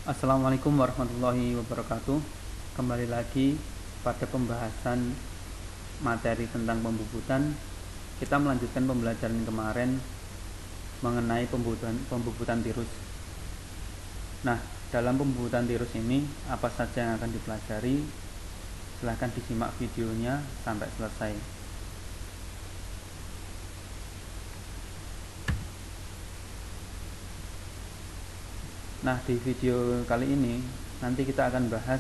Assalamualaikum warahmatullahi wabarakatuh. Kembali lagi pada pembahasan materi tentang pembubutan. Kita melanjutkan pembelajaran kemarin mengenai pembubutan tirus. Nah, dalam pembubutan tirus ini apa saja yang akan dipelajari? Silahkan disimak videonya sampai selesai. Nah, di video kali ini nanti kita akan bahas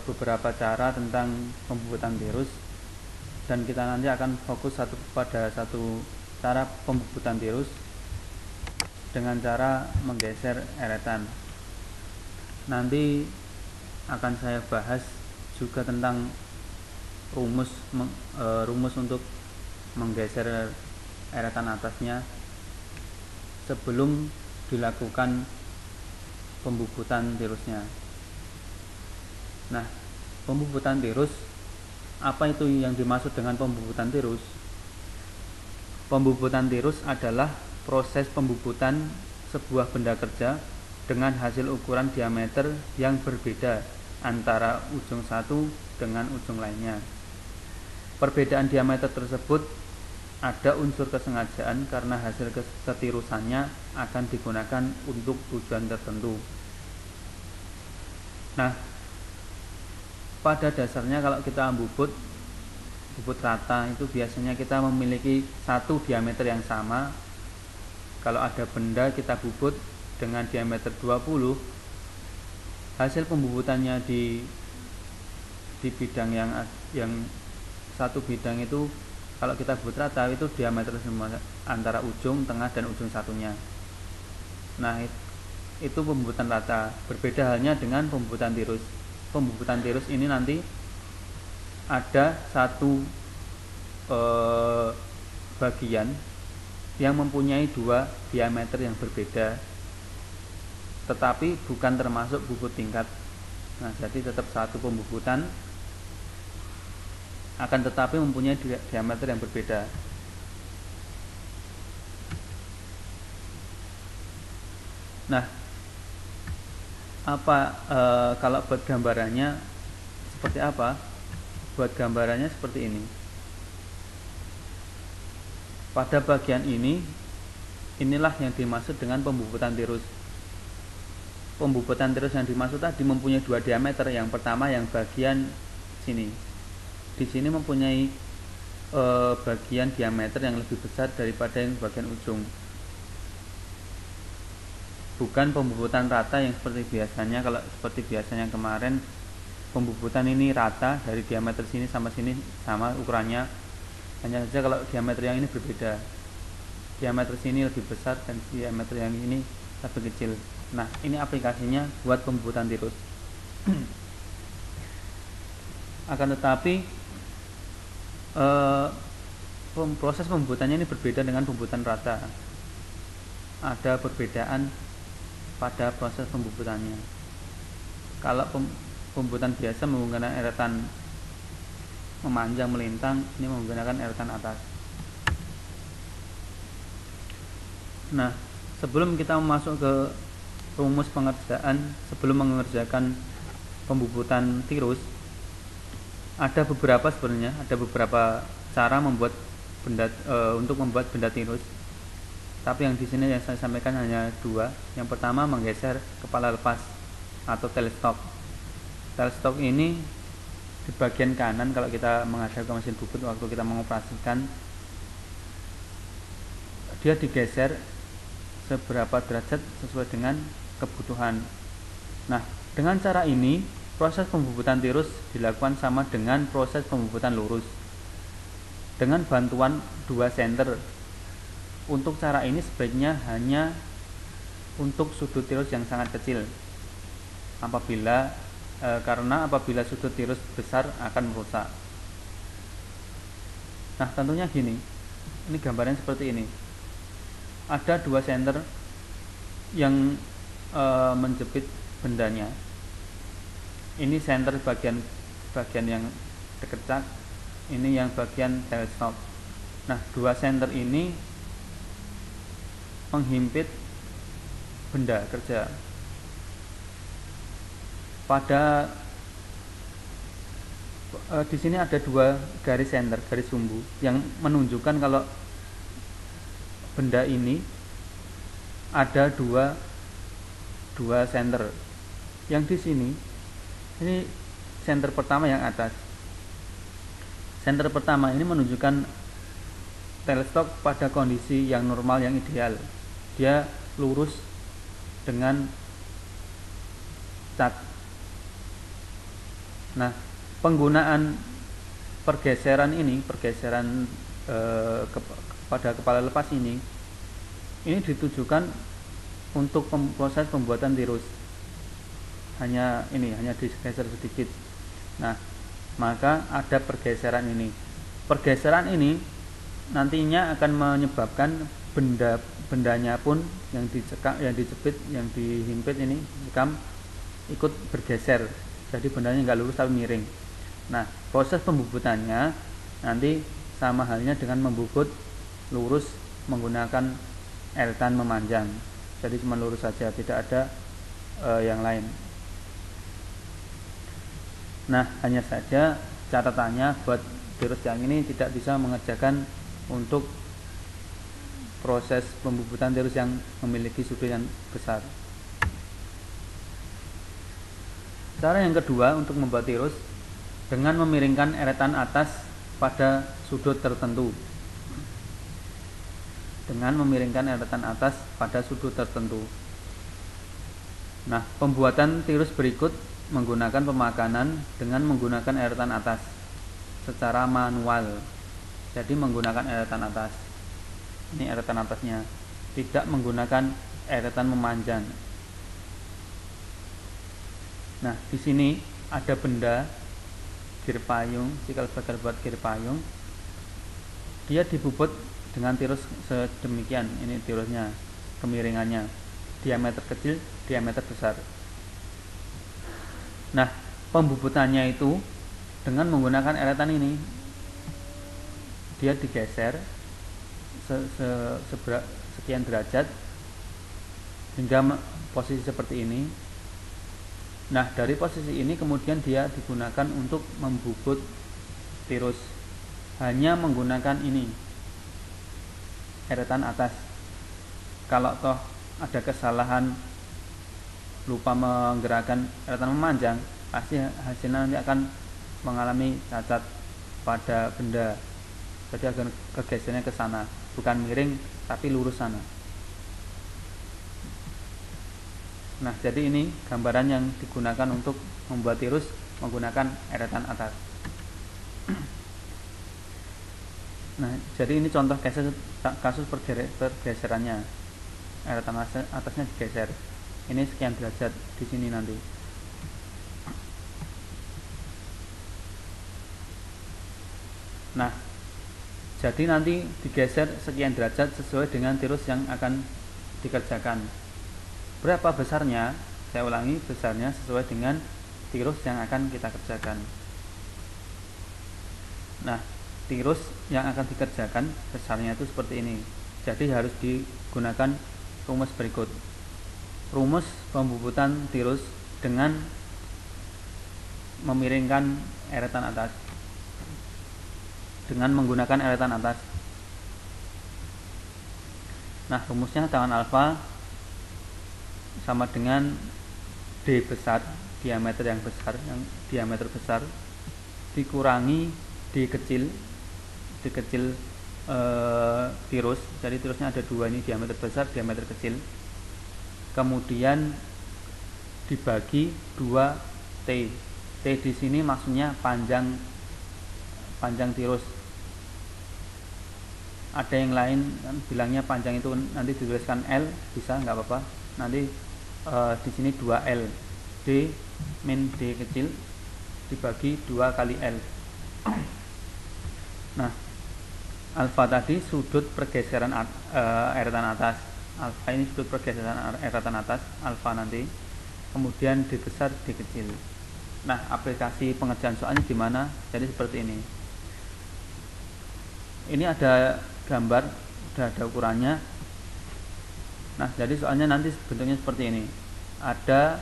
beberapa cara tentang pembubutan tirus, dan kita nanti akan fokus pada satu cara pembubutan tirus dengan cara menggeser eretan. Nanti akan saya bahas juga tentang rumus untuk menggeser eretan atasnya sebelum dilakukan pembubutan tirusnya. Nah, pembubutan tirus, apa itu yang dimaksud dengan pembubutan tirus? Pembubutan tirus adalah proses pembubutan sebuah benda kerja dengan hasil ukuran diameter yang berbeda antara ujung satu dengan ujung lainnya. Perbedaan diameter tersebut ada unsur kesengajaan karena hasil ketirusannya akan digunakan untuk tujuan tertentu. Nah, pada dasarnya kalau kita bubut rata itu biasanya kita memiliki satu diameter yang sama. Kalau ada benda kita bubut dengan diameter 20, hasil pembubutannya di bidang yang satu bidang itu, kalau kita bubut rata itu diameter semua antara ujung, tengah, dan ujung satunya. Nah, itu pembubutan rata. Berbeda halnya dengan pembubutan tirus. Pembubutan tirus ini nanti ada satu bagian yang mempunyai dua diameter yang berbeda, tetapi bukan termasuk bubut tingkat. Nah, jadi tetap satu pembubutan, akan tetapi mempunyai diameter yang berbeda. Nah, kalau buat gambarannya seperti apa? Buat gambarannya seperti ini. Pada bagian inilah yang dimaksud dengan pembubutan tirus. Pembubutan tirus yang dimaksud tadi mempunyai dua diameter. Yang pertama yang bagian sini. Di sini mempunyai bagian diameter yang lebih besar daripada yang bagian ujung. Bukan pembubutan rata yang seperti biasanya. Kalau seperti biasanya kemarin, pembubutan ini rata dari diameter sini sama sini sama ukurannya. Hanya saja kalau diameter yang ini berbeda. Diameter sini lebih besar dan diameter yang ini lebih kecil. Nah, ini aplikasinya buat pembubutan tirus. Akan tetapi proses pembubutannya ini berbeda dengan pembubutan rata. Ada perbedaan pada proses pembubutannya. Kalau pembubutan biasa menggunakan eretan memanjang melintang, ini menggunakan eretan atas. Nah, sebelum kita masuk ke rumus pengerjaan, sebelum mengerjakan pembubutan tirus, ada beberapa cara membuat untuk membuat benda tirus. Tapi yang di sini yang saya sampaikan hanya dua. Yang pertama, menggeser kepala lepas atau tailstock. Tailstock ini di bagian kanan kalau kita menghadap ke mesin bubut waktu kita mengoperasikan, dia digeser seberapa derajat sesuai dengan kebutuhan. Nah, dengan cara ini proses pembubutan tirus dilakukan sama dengan proses pembubutan lurus dengan bantuan dua senter. Untuk cara ini sebaiknya hanya untuk sudut tirus yang sangat kecil. Karena apabila sudut tirus besar akan merusak. Nah, tentunya gini. Ini gambarnya seperti ini. Ada dua senter yang menjepit bendanya. Ini senter bagian yang dekat, ini yang bagian tailstock. Nah, dua senter ini menghimpit benda kerja. Pada di sini ada dua garis senter, garis sumbu yang menunjukkan kalau benda ini ada dua senter. Yang di sini ini senter pertama yang atas. Senter pertama ini menunjukkan teleskop pada kondisi yang normal, yang ideal. Dia lurus dengan cat. Nah, penggunaan pergeseran ini, pada kepala lepas ini ditujukan untuk proses pembuatan tirus. Hanya digeser sedikit. Nah, maka ada pergeseran ini. Pergeseran ini nantinya akan menyebabkan bendanya pun yang dijepit, yang dihimpit ini ikut bergeser. Jadi bendanya nggak lurus tapi miring. Nah, proses pembubutannya nanti sama halnya dengan membubut lurus menggunakan eretan memanjang. Jadi cuma lurus saja, tidak ada yang lain. Nah, hanya saja catatannya buat tirus yang ini tidak bisa mengerjakan untuk proses pembubutan tirus yang memiliki sudut yang besar. Cara yang kedua untuk membuat tirus dengan memiringkan eretan atas pada sudut tertentu. Dengan memiringkan eretan atas pada sudut tertentu. Nah, pembuatan tirus berikut menggunakan pemakanan dengan menggunakan eretan atas secara manual. Jadi menggunakan eretan atas. Ini eretan atasnya, tidak menggunakan eretan memanjang. Nah, di sini ada benda gir payung, cikal bakal buat gir payung. Dia dibubut dengan tirus sedemikian. Ini tirusnya, kemiringannya, diameter kecil, diameter besar. Nah, pembubutannya itu dengan menggunakan eretan ini, dia digeser sekian derajat hingga posisi seperti ini. Nah, dari posisi ini kemudian dia digunakan untuk membubut tirus, hanya menggunakan ini, eretan atas. Kalau toh ada kesalahan, lupa menggerakkan eretan memanjang, pasti hasilnya nanti akan mengalami cacat pada benda. Jadi akan kegesernya ke sana, bukan miring tapi lurus sana. Nah, jadi ini gambaran yang digunakan untuk membuat tirus menggunakan eretan atas. Nah, jadi ini contoh kasus pergeserannya. Eretan atasnya digeser. Ini sekian derajat di sini nanti. Nah, jadi nanti digeser sekian derajat sesuai dengan tirus yang akan dikerjakan. Berapa besarnya? Saya ulangi, besarnya sesuai dengan tirus yang akan kita kerjakan. Nah, tirus yang akan dikerjakan besarnya itu seperti ini. Jadi harus digunakan rumus berikut. Rumus pembubutan tirus dengan memiringkan eretan atas, dengan menggunakan eretan atas. Nah, rumusnya tangan alfa sama dengan D besar, diameter yang besar, yang diameter besar, dikurangi D kecil tirus. Jadi tirusnya ada dua, ini diameter besar, diameter kecil. Kemudian dibagi 2T. T di sini maksudnya panjang tirus. Ada yang lain bilangnya panjang itu nanti dituliskan L, bisa, nggak apa-apa. Nanti di sini 2L, D min D kecil dibagi 2 kali L. Nah, alfa tadi sudut pergeseran eretan atas. Alfa ini sudut pergeseran eretan atas, alfa nanti. Kemudian D besar, D kecil. Nah, aplikasi pengerjaan soalnya gimana? Jadi seperti ini. Ini ada gambar, sudah ada ukurannya. Nah, jadi soalnya nanti bentuknya seperti ini. Ada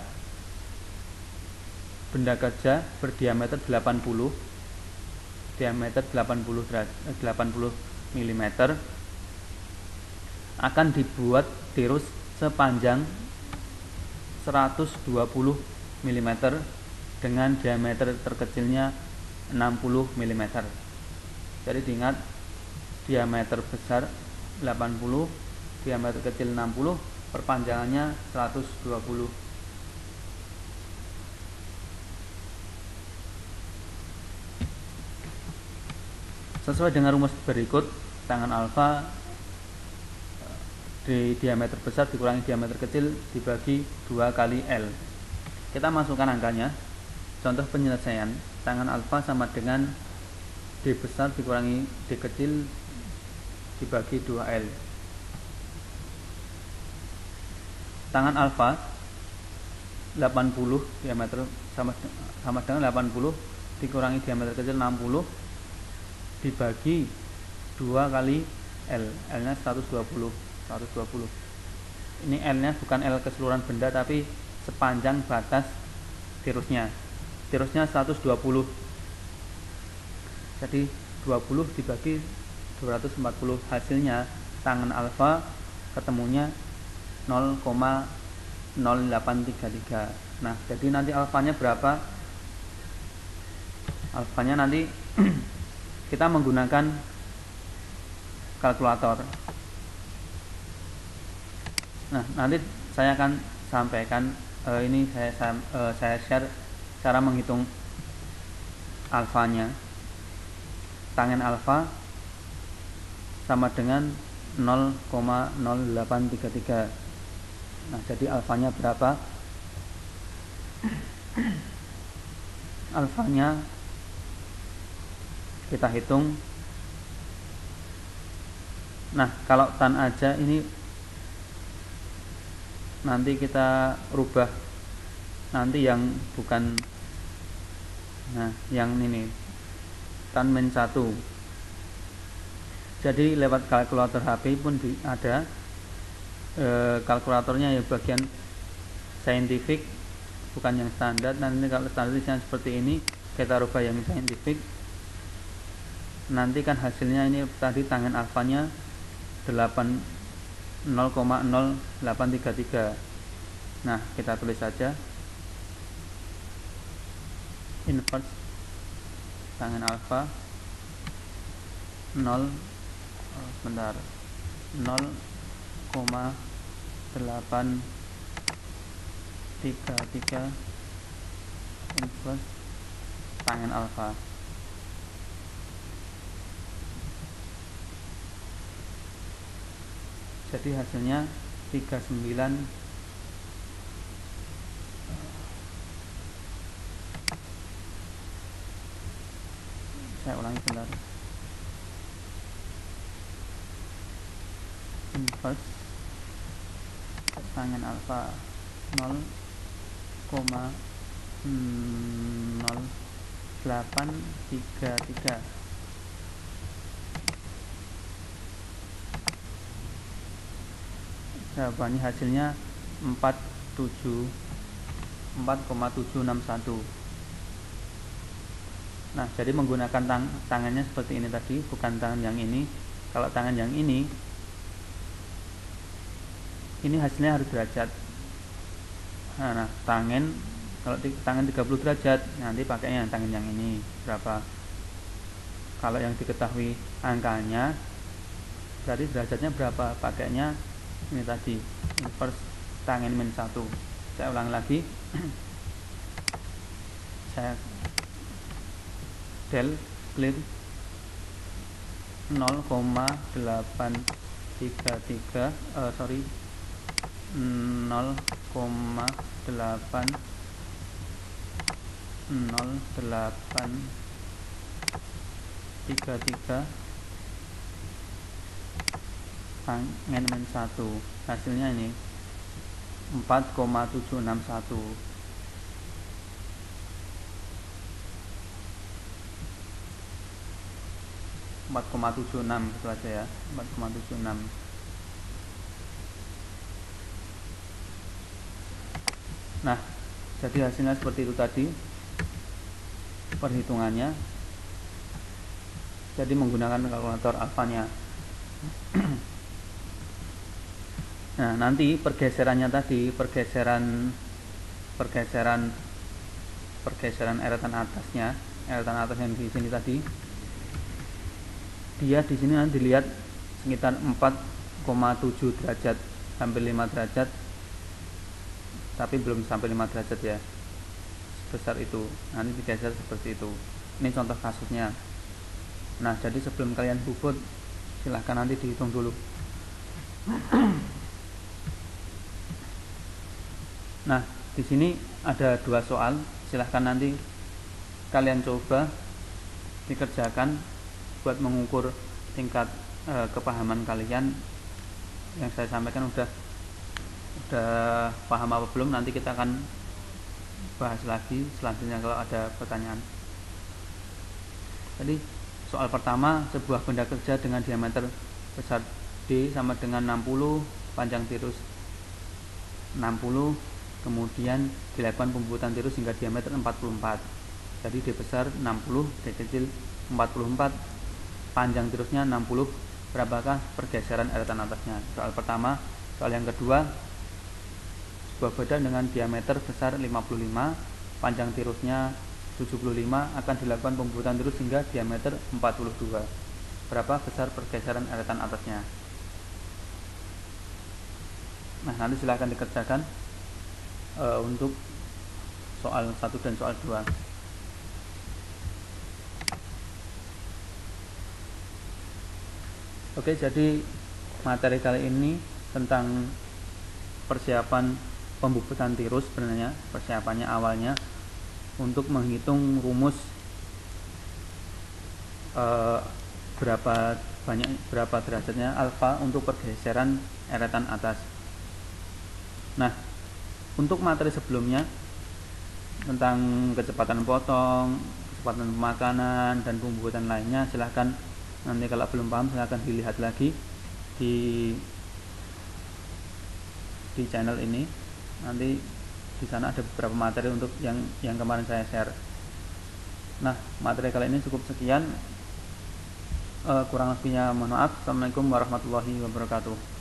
benda kerja berdiameter 80 mm akan dibuat tirus sepanjang 120 mm dengan diameter terkecilnya 60 mm. Jadi diingat, diameter besar 80, diameter kecil 60, perpanjangannya 120. Sesuai dengan rumus berikut, tangan alfa di diameter besar dikurangi diameter kecil dibagi 2 kali L. Kita masukkan angkanya. Contoh penyelesaian, tangan alfa sama dengan D besar dikurangi D kecil dibagi 2L. Tangan alfa 80 diameter sama dengan 80 dikurangi diameter kecil 60 dibagi 2 kali L. L nya 120. Ini L nya bukan L keseluruhan benda, tapi sepanjang batas tirusnya 120. Jadi 20 dibagi 240, hasilnya tangan alfa ketemunya 0,0833. Nah, jadi nanti alfanya berapa? Alfanya nanti kita menggunakan kalkulator. Nah, nanti saya akan sampaikan ini saya share cara menghitung alfanya. Tangen alfa sama dengan 0,0833. Nah, jadi alfanya berapa? Alfanya kita hitung. Nah, kalau tan aja ini nanti kita rubah, nanti yang bukan, nah yang ini tan min 1. Jadi lewat kalkulator HP pun ada kalkulatornya ya, bagian saintifik bukan yang standar. Nanti kalau standar yang seperti ini kita rubah yang saintifik, nanti kan hasilnya ini tadi tangen alfanya 0,0833. Nah, kita tulis saja inverse tangen alfa 0,833 inverse tangen alfa. Jadi hasilnya 39. Saya ulangi sebentar. Inverse tangen alfa 0,0833. Jawabannya hasilnya 4,761. Nah, jadi menggunakan tangannya seperti ini tadi, bukan tangan yang ini. Kalau tangan yang ini hasilnya harus derajat. Nah, tangan kalau tangan 30 derajat, nanti pakainya tangan yang ini berapa? Kalau yang diketahui angkanya, berarti derajatnya berapa? Pakainya ini tadi, inverse tangen min 1. Saya ulang lagi. Saya del clear 0,833 0,0833 tangen min 1. Hasilnya ini 4,761. 4,76 itu aja ya, 4,76. Nah, jadi hasilnya seperti itu tadi perhitungannya. Jadi menggunakan kalkulator alfanya. Nah, nanti pergeserannya tadi, pergeseran eretan atasnya, eretan atas yang di sini tadi, dia di sini nanti dilihat sekitar 4,7 derajat, hampir 5 derajat, tapi belum sampai 5 derajat ya, sebesar itu. Nanti digeser seperti itu. Ini contoh kasusnya. Nah, jadi sebelum kalian bubut, silahkan nanti dihitung dulu. Nah, di sini ada 2 soal, silahkan nanti kalian coba dikerjakan buat mengukur tingkat kepahaman kalian. Yang saya sampaikan udah paham apa belum, nanti kita akan bahas lagi selanjutnya kalau ada pertanyaan. Jadi soal pertama, sebuah benda kerja dengan diameter besar D sama dengan 60, panjang tirus 60, kemudian dilakukan pembubutan tirus hingga diameter 44. Jadi D besar 60, D kecil 44, panjang tirusnya 60. Berapakah pergeseran eretan atasnya? Soal pertama. Soal yang kedua, sebuah benda dengan diameter besar 55, panjang tirusnya 75, akan dilakukan pembubutan tirus hingga diameter 42. Berapa besar pergeseran eretan atasnya? Nah, nanti silahkan dikerjakan untuk soal 1 dan soal 2. Oke, jadi materi kali ini tentang persiapan pembubutan tirus. Sebenarnya persiapannya awalnya untuk menghitung rumus berapa derajatnya alfa untuk pergeseran eretan atas. Nah, untuk materi sebelumnya tentang kecepatan potong, kecepatan pemakanan, dan pembubutan lainnya, silahkan nanti kalau belum paham silahkan dilihat lagi di channel ini. Nanti di sana ada beberapa materi untuk yang kemarin saya share. Nah, materi kali ini cukup sekian. Kurang lebihnya mohon maaf. Assalamualaikum warahmatullahi wabarakatuh.